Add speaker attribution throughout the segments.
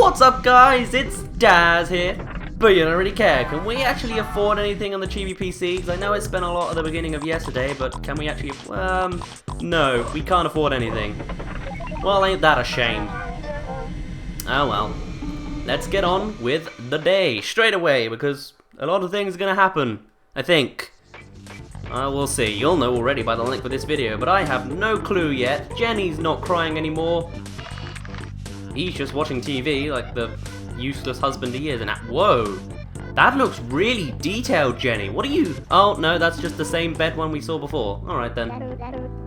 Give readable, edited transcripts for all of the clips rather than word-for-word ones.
Speaker 1: What's up guys, it's Dazz here. But you don't really care, can we actually afford anything on the Chibi PC? Because I know I spent a lot at the beginning of yesterday, but can we actually, no, we can't afford anything. Well, ain't that a shame. Oh well. Let's get on with the day straight away, because a lot of things are gonna happen, I think. We'll see. You'll know already by the link for this video, but I have no clue yet. Jenny's not crying anymore. He's just watching TV like the useless husband he is, and whoa! That looks really detailed, Jenny. What are you? Oh, no, that's just the same bed one we saw before. Alright then.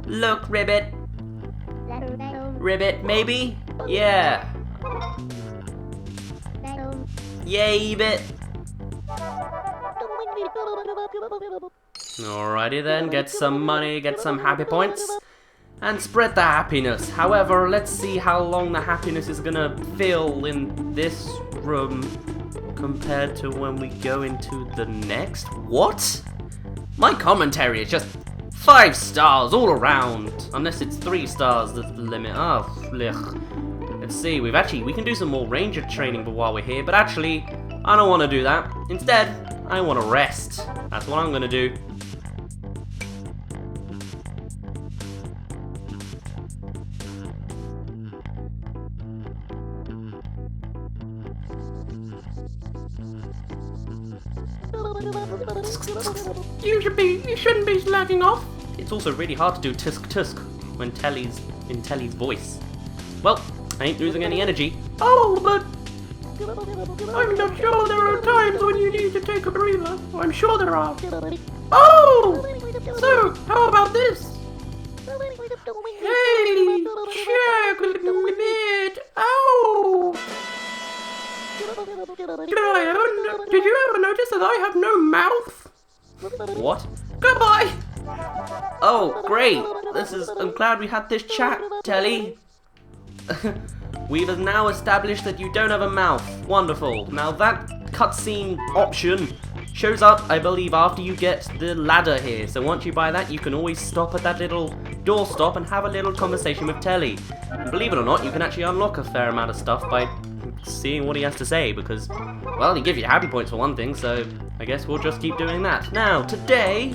Speaker 1: Look, Ribbit. Ribbit, maybe? Yeah. Yay, bit. Alrighty then, get some money, get some happy points, and spread the happiness. However, let's see how long the happiness is gonna feel in this room compared to when we go into the next. What? My commentary is just 5 stars all around, unless it's 3 stars that's the limit. Oh, ugh. Let's see, we can do some more ranger training while we're here, but actually, I don't want to do that. Instead, I want to rest. That's what I'm gonna do. You shouldn't be slacking off. It's also really hard to do tisk tisk when Telly's in Telly's voice. Well, I ain't losing any energy. Oh, but I'm not sure there are times when you need to take a breather. I'm sure there are. Oh, so how about this? Hey, check a little bit. Oh. Did you ever notice that I have no mouth? What? Goodbye! Oh, great! I'm glad we had this chat, Telly. We've now established that you don't have a mouth. Wonderful. Now that cutscene option shows up, I believe, after you get the ladder here. So once you buy that, you can always stop at that little doorstop and have a little conversation with Telly. And believe it or not, you can actually unlock a fair amount of stuff by seeing what he has to say, because, well, he gives you happy points for one thing, so I guess we'll just keep doing that. Now, today,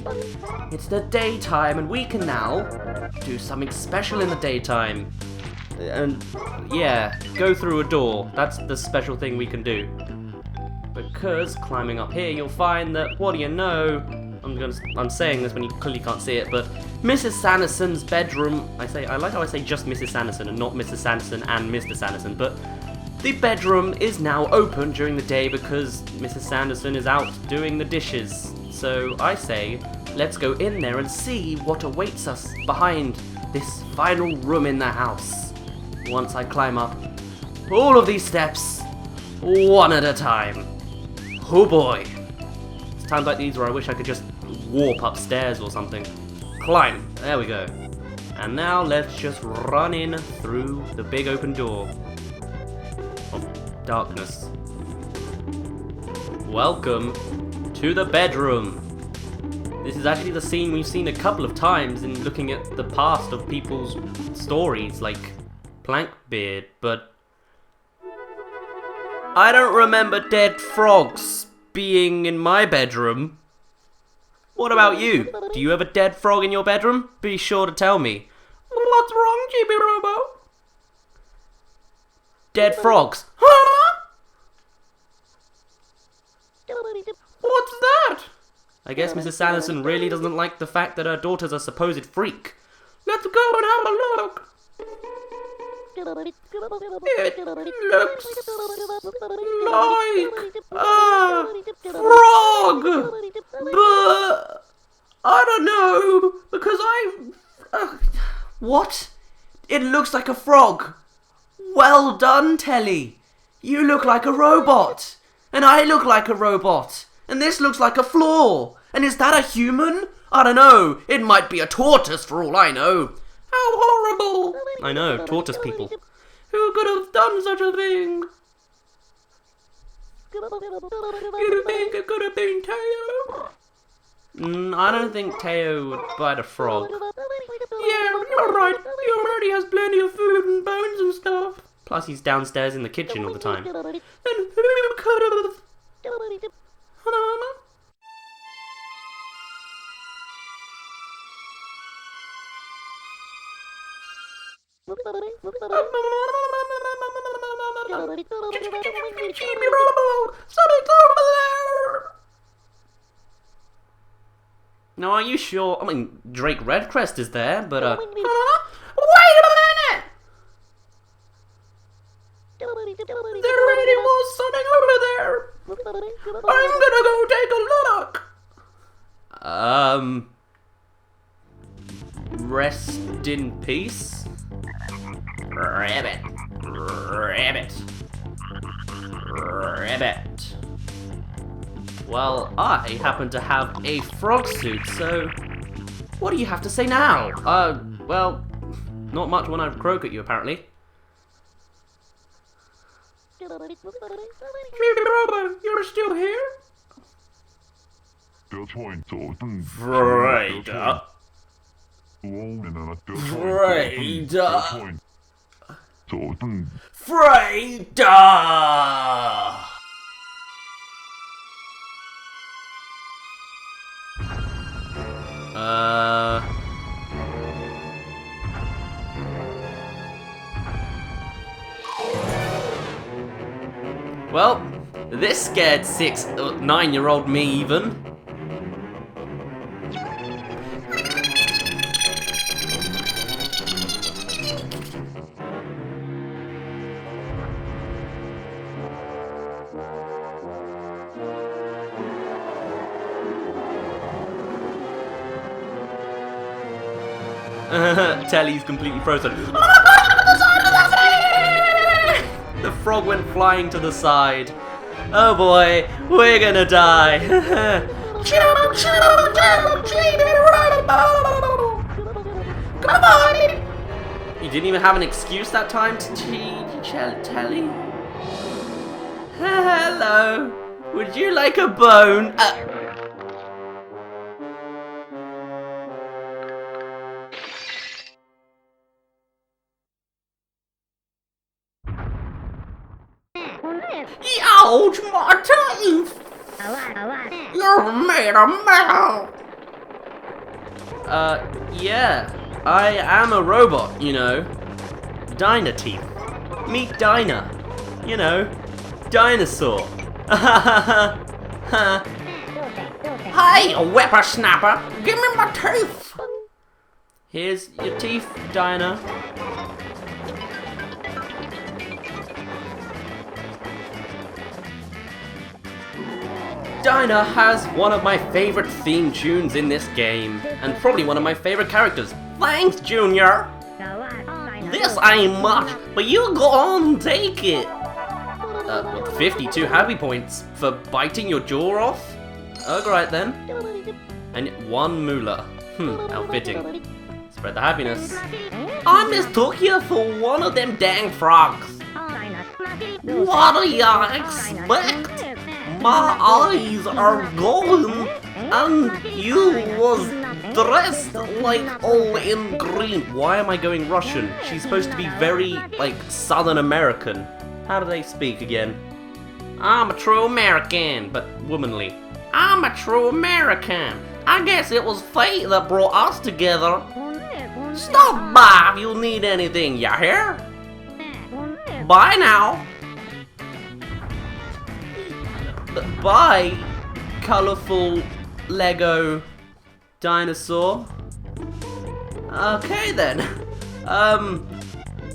Speaker 1: it's the daytime, and we can now do something special in the daytime. And, yeah, go through a door. That's the special thing we can do. Because, climbing up here, you'll find that, what do you know, I'm saying this when you clearly can't see it, but Mrs. Sanderson's bedroom, I like how I say just Mrs. Sanderson and not Mrs. Sanderson and Mr. Sanderson, but the bedroom is now open during the day because Mrs. Sanderson is out doing the dishes. So I say, let's go in there and see what awaits us behind this final room in the house. Once I climb up all of these steps, one at a time. Oh boy. It's times like these where I wish I could just warp upstairs or something. Climb. There we go. And now let's just run in through the big open door of darkness. Welcome to the bedroom. This is actually the scene we've seen a couple of times in looking at the past of people's stories, like Plankbeard, but I don't remember dead frogs being in my bedroom. What about you? Do you have a dead frog in your bedroom? Be sure to tell me. What's wrong, Chibi-Robo? Dead frogs. Huh? What's that? I guess Mrs. Sanderson really doesn't like the fact that her daughter's a supposed freak. Let's go and have a look. It looks like a frog, but I don't know, because what? It looks like a frog. Well done, Telly. You look like a robot, and I look like a robot, and this looks like a floor. And is that a human? I don't know. It might be a tortoise for all I know. How horrible! I know, tortoise people. Who could have done such a thing? You think it could have been Teo? I don't think Teo would bite a frog. Yeah, you're right. He already has plenty of food and bones and stuff. Plus he's downstairs in the kitchen all the time. Then who could have... Chibi-Robo! Something's over there! Now, are you sure? I mean, Drake Redcrest is there, but wait a minute! There really was something over there! I'm gonna go take a look! Rest in peace? Rabbit. Rabbit. Rabbit. Well, I happen to have a frog suit, so what do you have to say now? Well, not much when I croak at you, apparently. Chibi-Robo, you're still here? Freda. Freda. Freda! Well, this scared 9-year-old me even. Telly's completely frozen. The frog went flying to the side. Oh boy, we're gonna die. Come on! You didn't even have an excuse that time to Telly? Hello. Would you like a bone? Ouch, my teeth! You're made of metal! Yeah. I am a robot, you know. Dinah teeth. Meet Dinah. You know, dinosaur. Hey, whippersnapper! Give me my teeth! Here's your teeth, Dinah. Dinah has one of my favorite theme tunes in this game, and probably one of my favorite characters. Thanks, Junior! This ain't much, but you go on and take it! 52 happy points for biting your jaw off? Alright then. And 1 moolah. How fitting. Spread the happiness. I mistook you for one of them dang frogs. What do you expect? My eyes are golden, and you was dressed like all in green. Why am I going Russian? She's supposed to be very, like, Southern American. How do they speak again? I'm a true American, but womanly. I'm a true American. I guess it was fate that brought us together. Stop by if you need anything, ya hear? Bye now. Bye, colourful Lego dinosaur. Okay then.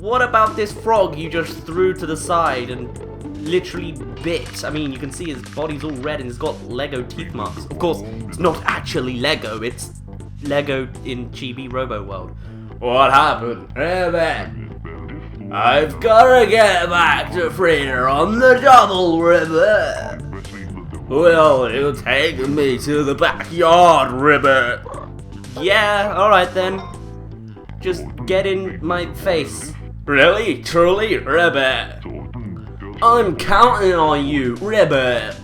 Speaker 1: What about this frog you just threw to the side and literally bit? I mean, you can see his body's all red and he's got Lego teeth marks. Of course, it's not actually Lego, it's Lego in Chibi-Robo world. What happened? Hey man, I've gotta get back to Freda on the double river. Well, it'll take me to the backyard, Ribbit. Yeah, alright then. Just get in my face. Really? Truly, Ribbit? I'm counting on you, Ribbit.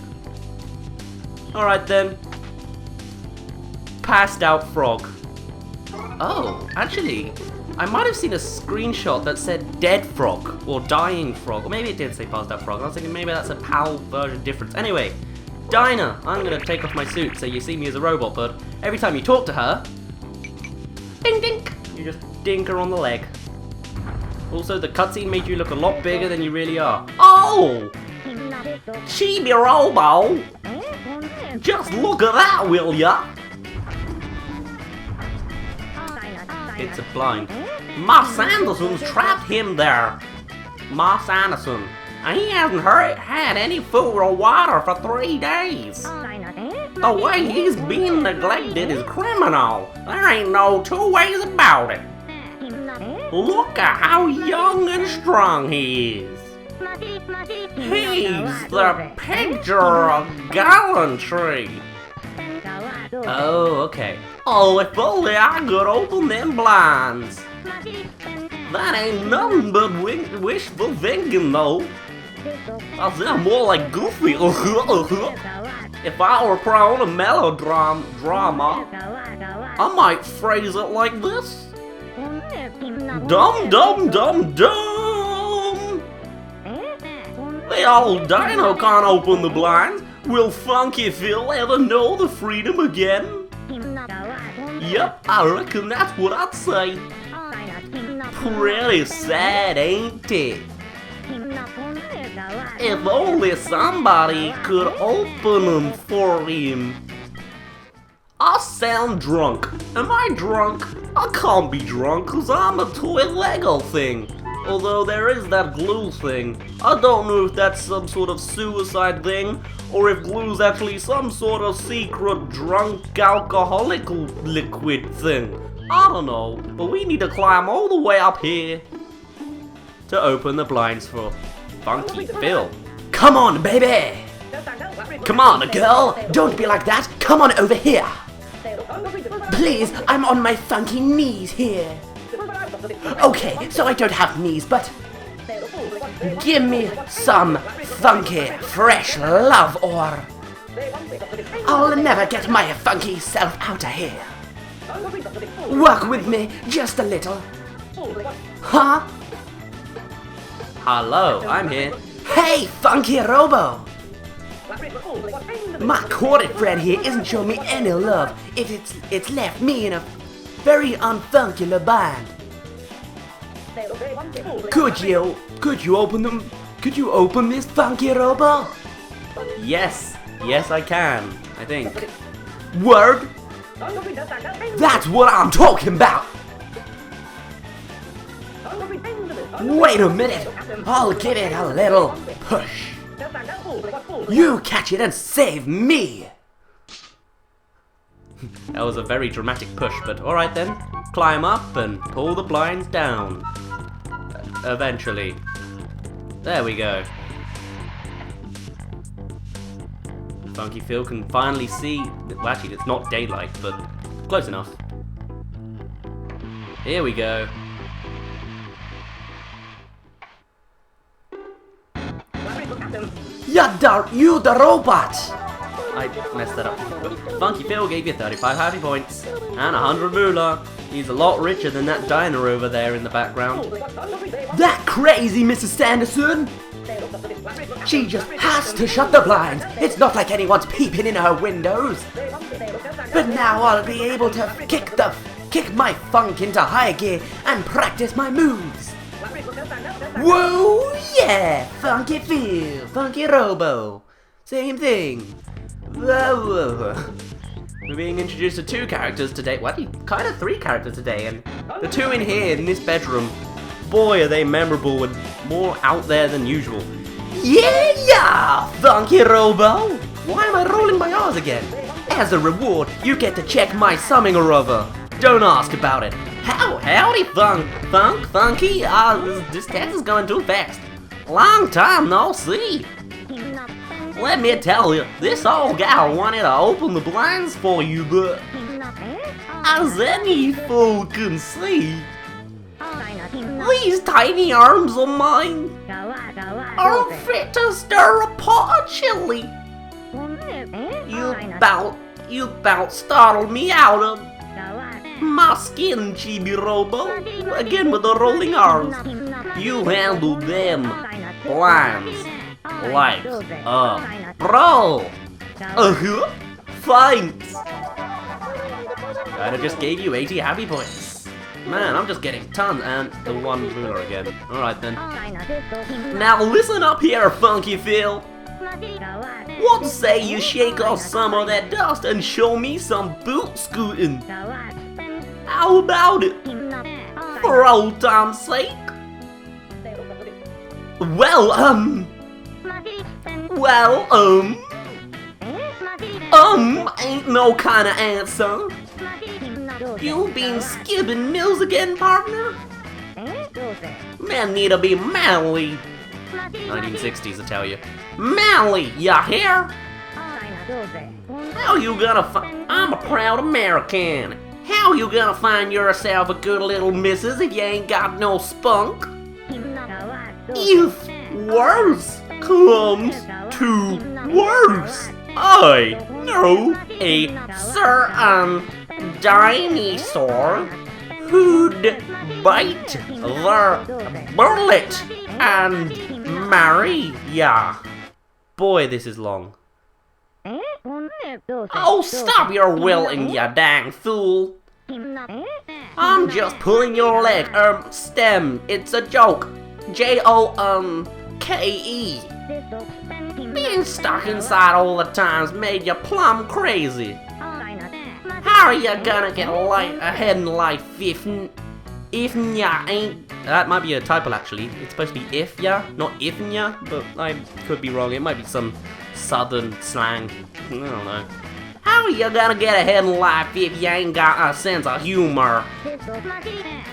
Speaker 1: Alright then. Passed out frog. Oh, actually, I might have seen a screenshot that said dead frog or dying frog, or maybe it did say passed out frog. I was thinking maybe that's a PAL version difference. Anyway, Dinah, I'm gonna take off my suit so you see me as a robot, but every time you talk to her, ding dink, you just dink her on the leg. Also, the cutscene made you look a lot bigger than you really are. Oh! Chibi-Robo! Just look at that, will ya? It's a blind. Moss Anderson's trapped him there. Moss Anderson. And he hasn't had any food or water for 3 days. The way he's being neglected is criminal. There ain't no two ways about it. Look at how young and strong he is. He's the picture of gallantry. Oh, okay. Oh, if only I could open them blinds. That ain't nothing but wishful thinking, though. I sound more like Goofy. If I were prone to melodrama, I might phrase it like this. Dum dum dum dum! The old dino can't open the blinds. Will Funky Phil ever know the freedom again? Yep, I reckon that's what I'd say. Pretty sad, ain't it? If only somebody could open them for him. I sound drunk. Am I drunk? I can't be drunk cause I'm a toy Lego thing. Although there is that glue thing. I don't know if that's some sort of suicide thing or if glue's actually some sort of secret drunk alcoholic liquid thing. I don't know, but we need to climb all the way up here to open the blinds for Funky Phil. Come on, baby! Come on, girl! Don't be like that! Come on over here! Please, I'm on my funky knees here. Okay, so I don't have knees, but give me some funky, fresh love or I'll never get my funky self out of here. Work with me just a little. Huh? Hello, I'm here. Hey, Funky Robo! My courted friend here isn't showing me any love. It's left me in a very unfunky bind. Could you open them? Could you open this, Funky Robo? Yes, I can. I think. Word? That's what I'm talking about. Wait a minute. I'll give it a little push. You catch it and save me. That was a very dramatic push, but alright then. Climb up and pull the blinds down. Eventually. There we go. Funky Phil can finally see... Well, actually, it's not daylight, but close enough. Here we go. You the robot! I messed that up. Funky Phil gave you 35 happy points and 100 moolah. He's a lot richer than that diner over there in the background. That crazy Mrs. Sanderson! She just has to shut the blinds. It's not like anyone's peeping in her windows. But now I'll be able to kick my funk into high gear and practice my moves. Whoa, yeah! Funky Phil, Funky Robo. Same thing. We're being introduced to 2 characters today. Well, kind of 3 characters today, and the 2 in here in this bedroom, boy, are they memorable and more out there than usual. Yeah, Funky Robo! Why am I rolling my R's again? As a reward, you get to check my summing or other. Don't ask about it. Howdy, Funky. This test is going too fast. Long time no see. Let me tell you, this old gal wanted to open the blinds for you, but as any fool can see, these tiny arms of mine aren't fit to stir a pot of chili. You about startled me out of My skin, Chibi-Robo. Again with the rolling arms. You handle them plans like a pro. Thanks. I just gave you 80 happy points. Man, I'm just getting tons and the one ruler again. Alright then. Now listen up here, Funky Phil. What say you shake off some of that dust and show me some boot scooting? How about it? For old time's sake? Well, ain't no kinda answer. You been skipping meals again, partner? Men need to be manly. 1960s, I tell you. Manly, ya hear? How you gonna I'm a proud American. How you gonna find yourself a good little missus if you ain't got no spunk? If worse comes to worse, I know a certain dinosaur who'd bite the bullet and marry ya. Boy, this is long. Oh, stop your wilting, ya dang fool. I'm just pulling your leg, stem, it's a joke. J-O-K-E. Being stuck inside all the time's made you plumb crazy. How are you gonna get ahead in life if ya ain't... That might be a typo actually. It's supposed to be if ya, not if ya, but I could be wrong. It might be some southern slang. I don't know. How are you gonna get ahead in life if you ain't got a sense of humor?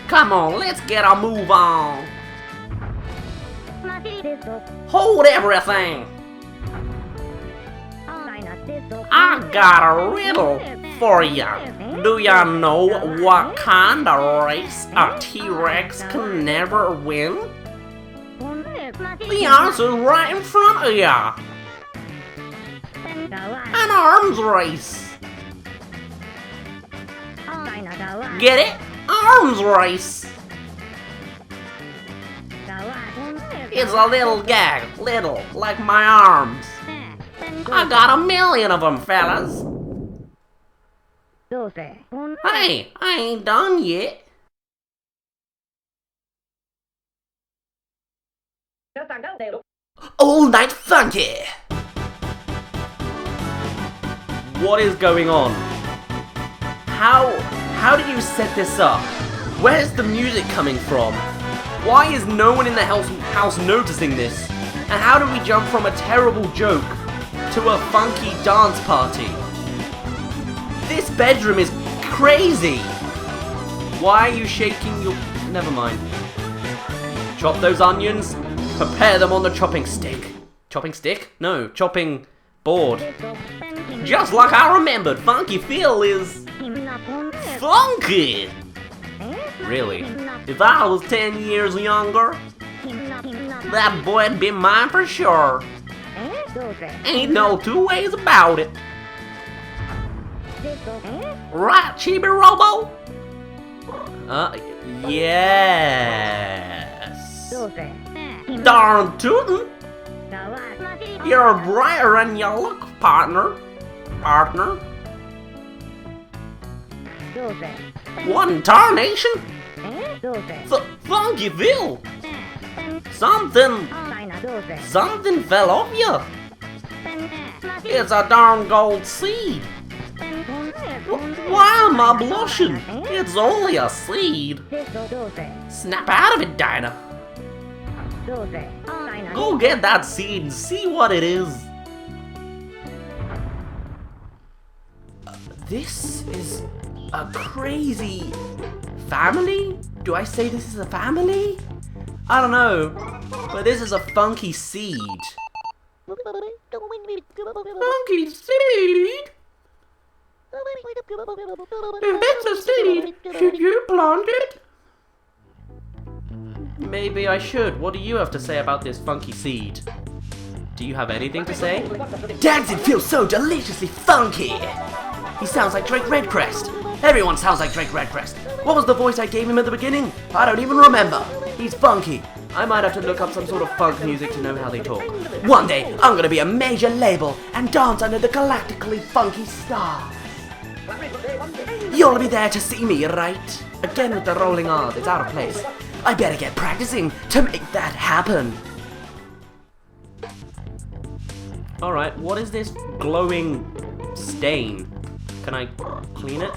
Speaker 1: Come on, let's get a move on. Hold everything. I got a riddle for ya. Do ya know what kind of race a T-Rex can never win? The answer's right in front of ya. An arms race. Get it? Arms race. It's a little gag, little, like my arms. I got 1,000,000 of them, fellas. Hey, I ain't done yet. All night funky. What is going on? How did you set this up? Where's the music coming from? Why is no one in the house noticing this? And how do we jump from a terrible joke to a funky dance party? This bedroom is crazy! Why are you shaking your... Never mind. Chop those onions, prepare them on the chopping stick. Chopping stick? No, chopping board. Just like I remembered, Funky Phil is... funky! Really? If I was 10 years younger, that boy'd be mine for sure. Ain't no two ways about it. Right, Chibi-Robo? Yes. Darn tootin'. You're brighter than you look, partner. One tarnation? Funky Phil. Something fell off you. It's a darn gold seed. Why am I blushing? It's only a seed. Snap out of it, Dinah. Go get that seed and see what it is. This is a crazy family? Do I say this is a family? I don't know, but this is a funky seed. Funky seed? If it's a seed, should you plant it? Maybe I should. What do you have to say about this funky seed? Do you have anything to say? Dazz feels so deliciously funky! He sounds like Drake Redcrest. Everyone sounds like Drake Redbreast. What was the voice I gave him at the beginning? I don't even remember. He's funky. I might have to look up some sort of funk music to know how they talk. One day, I'm gonna be a major label and dance under the galactically funky stars. You'll be there to see me, right? Again with the rolling R's, it's out of place. I better get practicing to make that happen. Alright, what is this glowing stain? Can I clean it?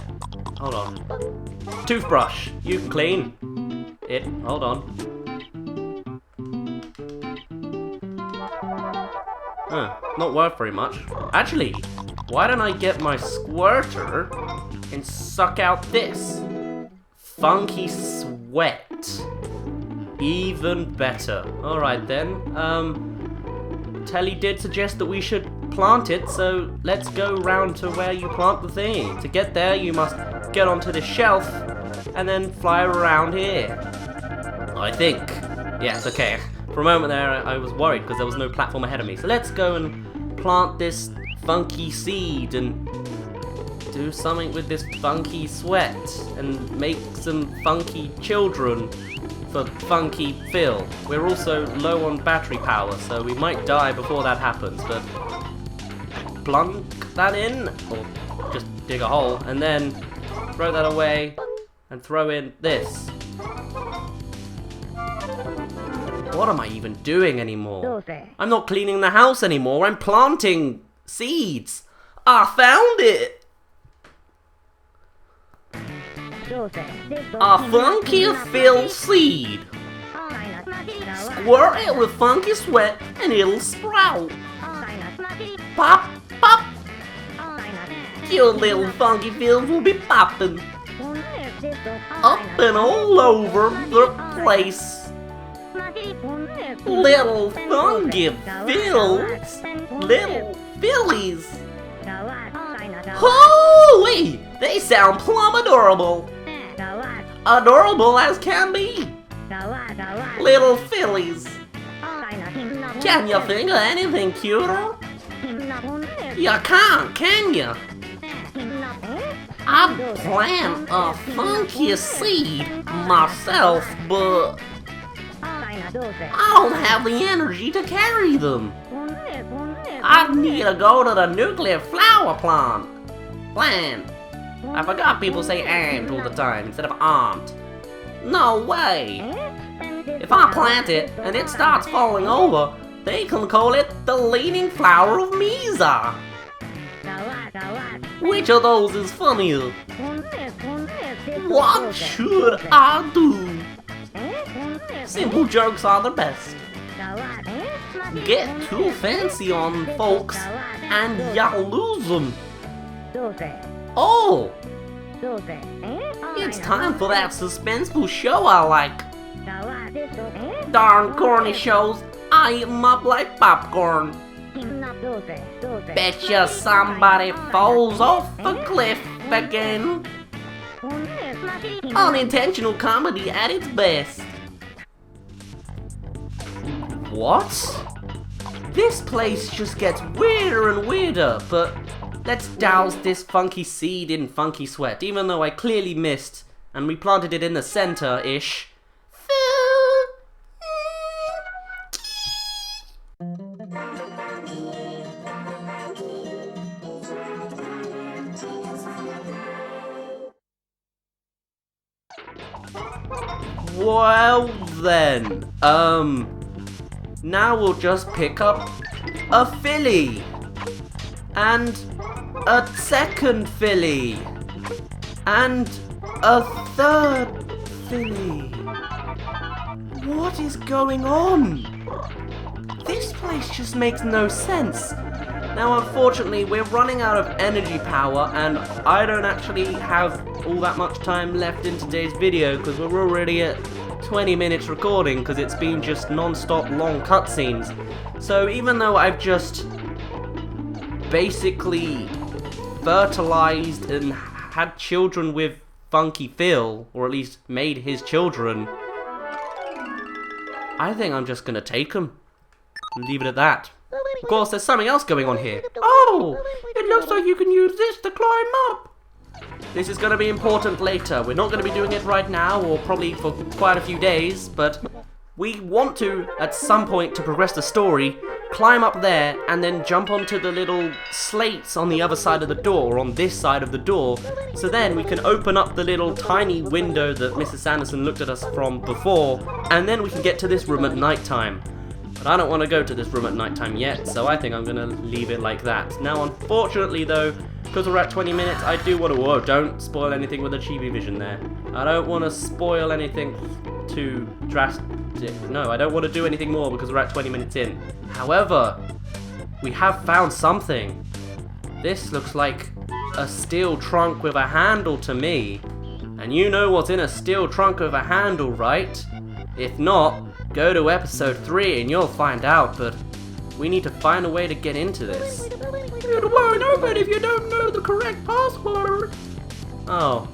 Speaker 1: Hold on. Toothbrush, you can clean it. Hold on. Not worth very much. Actually, why don't I get my squirter and suck out this? Funky sweat. Even better. Alright then. Telly did suggest that we should plant it, so let's go round to where you plant the thing. To get there, you must get onto the shelf and then fly around here. I think. Yes, okay. For a moment there, I was worried because there was no platform ahead of me. So let's go and plant this funky seed and do something with this funky sweat and make some funky children for Funky Phil. We're also low on battery power, so we might die before that happens, but plunk that in, or just dig a hole, and then throw that away and throw in this. What am I even doing anymore? I'm not cleaning the house anymore, I'm planting seeds. I found it! A Funky Phil seed. Squirt it with funky sweat and it'll sprout. Pop, pop. Your little Funky Phils will be popping up and all over the place. Little Funky Phils, little Phillies. Hoo-wee! They sound plumb adorable. Adorable as can be. Little Phillies. Can you think of anything cuter? You can't, can you? I plant a funky seed myself, but I don't have the energy to carry them. I need to go to the nuclear flower plant. I forgot people say aunt all the time instead of aunt. No way! If I plant it and it starts falling over, they can call it the leaning flower of Misa. Which of those is funnier? What should I do? Simple jokes are the best. Get too fancy on folks and y'all lose them. Oh! It's time for that suspenseful show I like. Darn corny shows, I eat 'em up like popcorn. Betcha somebody falls off a cliff again. Unintentional comedy at its best. What? This place just gets weirder and weirder, but let's douse this funky seed in funky sweat, even though I clearly missed and we planted it in the center-ish. Well then, now we'll just pick up a filly and a second filly and a third filly. What is going on? This place just makes no sense. Now unfortunately we're running out of energy power and I don't actually have all that much time left in today's video because we're already at 20 minutes recording because it's been just non-stop long cutscenes. So even though I've just basically fertilized and had children with Funky Phil, or at least made his children, I think I'm just gonna take them and leave it at that. Of course, there's something else going on here. Oh, it looks like you can use this to climb up. This is going to be important later. We're not going to be doing it right now, or probably for quite a few days, but we want to, at some point, to progress the story, climb up there, and then jump onto the little slates on the other side of the door, or on this side of the door, so then we can open up the little tiny window that Mrs. Sanderson looked at us from before, and then we can get to this room at night time. But I don't want to go to this room at night time yet, so I think I'm going to leave it like that. Now, unfortunately, though, because we're at 20 minutes, I do want to... Whoa, don't spoil anything with the Chibi vision there. I don't want to spoil anything too drastic. No, I don't want to do anything more because we're at 20 minutes in. However, we have found something. This looks like a steel trunk with a handle to me. And you know what's in a steel trunk with a handle, right? If not, go to episode 3 and you'll find out, but we need to find a way to get into this. It won't open if you don't know the correct password. Oh,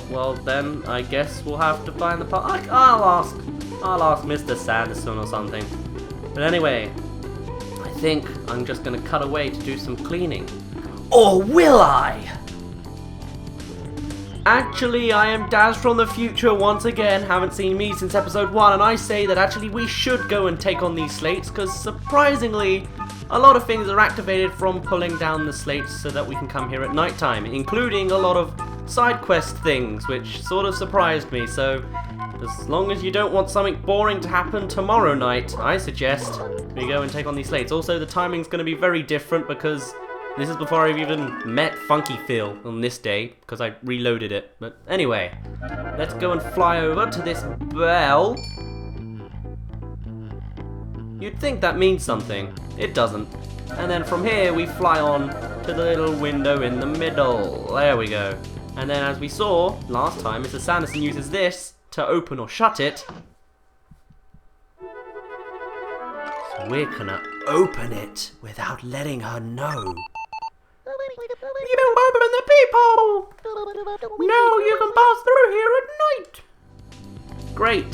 Speaker 1: well then I guess we'll have to find the I'll ask Mr. Sanderson or something. But anyway, I think I'm just gonna cut away to do some cleaning. Or will I? Actually, I am Dazz from the future once again, haven't seen me since episode 1, and I say that actually we should go and take on these slates, because surprisingly, a lot of things are activated from pulling down the slates so that we can come here at night time, including a lot of side quest things, which sort of surprised me, so as long as you don't want something boring to happen tomorrow night, I suggest we go and take on these slates. Also, the timing's going to be very different because this is before I've even met Funky Phil on this day, because I reloaded it. But anyway, let's go and fly over to this bell. You'd think that means something. It doesn't. And then from here, we fly on to the little window in the middle. There we go. And then as we saw last time, Mr. Sanderson uses this to open or shut it. So we're gonna open it without letting her know. You open the peephole! Now you can pass through here at night! Great!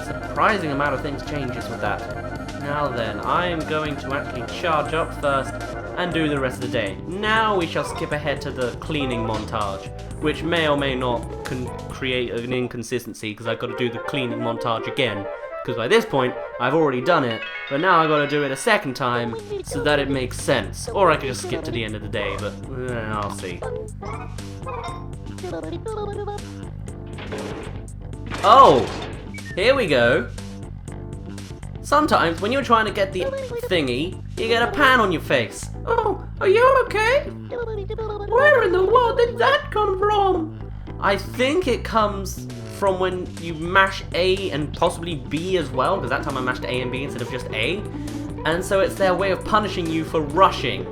Speaker 1: Surprising amount of things changes with that. Now then, I am going to actually charge up first and do the rest of the day. Now we shall skip ahead to the cleaning montage, which may or may not create an inconsistency because I've got to do the cleaning montage again. Because by this point, I've already done it, but now I've got to do it a second time so that it makes sense. Or I could just skip to the end of the day, but I'll see. Oh! Here we go. Sometimes when you're trying to get the thingy, you get a pan on your face. Oh, are you okay? Where in the world did that come from? I think it comes from when you mash A and possibly B as well, because that time I mashed A and B instead of just A. And so it's their way of punishing you for rushing.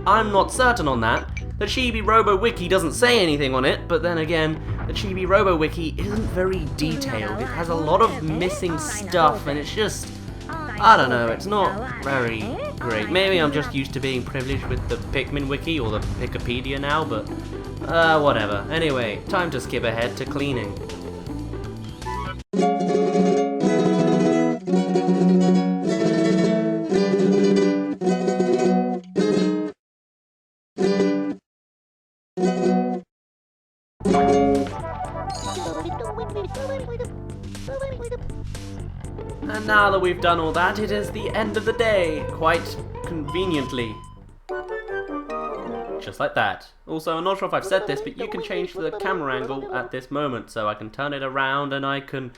Speaker 1: I'm not certain on that. The Chibi-Robo wiki doesn't say anything on it, but then again, the Chibi-Robo wiki isn't very detailed. It has a lot of missing stuff, and it's just, I don't know, it's not very great. Maybe I'm just used to being privileged with the Pikmin wiki or the Wikipedia now, but whatever. Anyway, time to skip ahead to cleaning. And now that we've done all that, it is the end of the day, quite conveniently. Just like that. Also, I'm not sure if I've said this, but you can change the camera angle at this moment, so I can turn it around and I can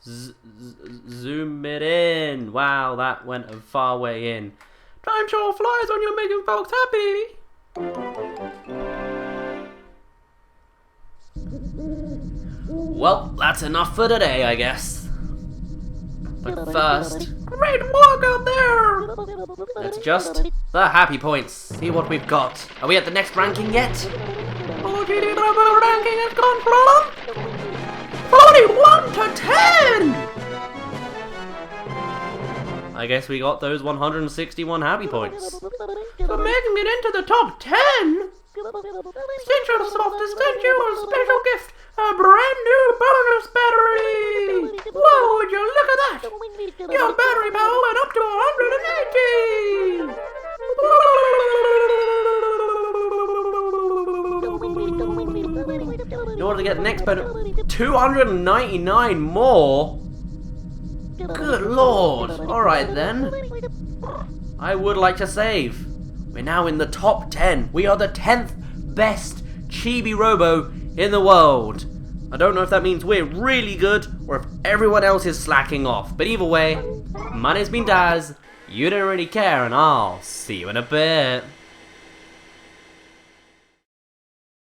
Speaker 1: zoom it in. Wow, that went a far way in. Time sure flies when you're making folks happy! Well, that's enough for today, I guess. But first, great work out there! Let's just the happy points. See what we've got. Are we at the next ranking yet? Oh, Chibi-Robo ranking has gone from 41 to 10! I guess we got those 161 happy points. For making it into the top 10! Citrosoft has sent you a special gift, a brand new bonus battery! Whoa, would you look at that? Your battery power went up to 180! get the next bonus. 299 more? Good lord. Alright then. I would like to save. We're now in the top 10. We are the 10th best Chibi-Robo in the world. I don't know if that means we're really good or if everyone else is slacking off. But either way, my name's been Dazz. You don't really care, and I'll see you in a bit.